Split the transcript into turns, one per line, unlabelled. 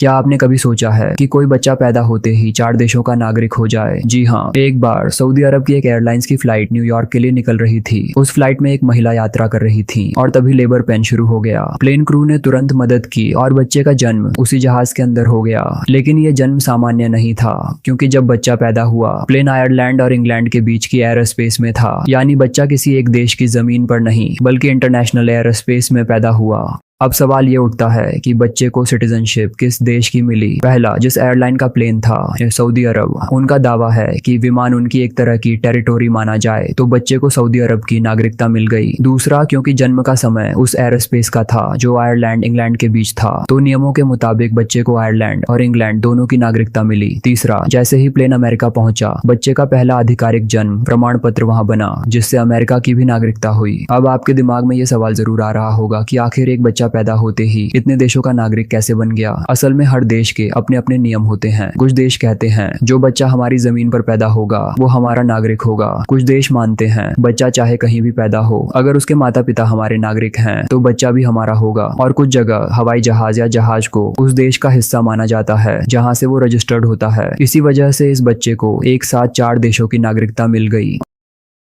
क्या आपने कभी सोचा है कि कोई बच्चा पैदा होते ही 4 देशों का नागरिक हो जाए? जी हाँ, एक बार सऊदी अरब की एक एयरलाइंस की फ्लाइट न्यूयॉर्क के लिए निकल रही थी। उस फ्लाइट में एक महिला यात्रा कर रही थी और तभी लेबर पेन शुरू हो गया। प्लेन क्रू ने तुरंत मदद की और बच्चे का जन्म उसी जहाज के अंदर हो गया। लेकिन ये जन्म सामान्य नहीं था, क्योंकि जब बच्चा पैदा हुआ प्लेन आयरलैंड और इंग्लैंड के बीच की एयर स्पेस में था। यानी बच्चा किसी एक देश की जमीन पर नहीं बल्कि इंटरनेशनल एयर स्पेस में पैदा हुआ। अब सवाल ये उठता है कि बच्चे को सिटीजनशिप किस देश की मिली? पहला, जिस एयरलाइन का प्लेन था सऊदी अरब, उनका दावा है कि विमान उनकी एक तरह की टेरिटोरी माना जाए, तो बच्चे को सऊदी अरब की नागरिकता मिल गई। दूसरा, क्योंकि जन्म का समय उस एयर स्पेस का था जो आयरलैंड इंग्लैंड के बीच था, तो नियमों के मुताबिक बच्चे को आयरलैंड और इंग्लैंड दोनों की नागरिकता मिली। तीसरा, जैसे ही प्लेन अमेरिका पहुंचा, बच्चे का पहला आधिकारिक जन्म प्रमाण पत्र वहां बना, जिससे अमेरिका की भी नागरिकता हुई। अब आपके दिमाग में ये सवाल जरूर आ रहा होगा कि आखिर एक बच्चा पैदा होते ही इतने देशों का नागरिक कैसे बन गया? असल में हर देश के अपने अपने नियम होते हैं। कुछ देश कहते हैं जो बच्चा हमारी जमीन पर पैदा होगा वो हमारा नागरिक होगा। कुछ देश मानते हैं बच्चा चाहे कहीं भी पैदा हो, अगर उसके माता पिता हमारे नागरिक हैं तो बच्चा भी हमारा होगा। और कुछ जगह हवाई जहाज या जहाज को उस देश का हिस्सा माना जाता है जहाँ से वो रजिस्टर्ड होता है। इसी वजह से इस बच्चे को एक साथ 4 देशों की नागरिकता मिल गई।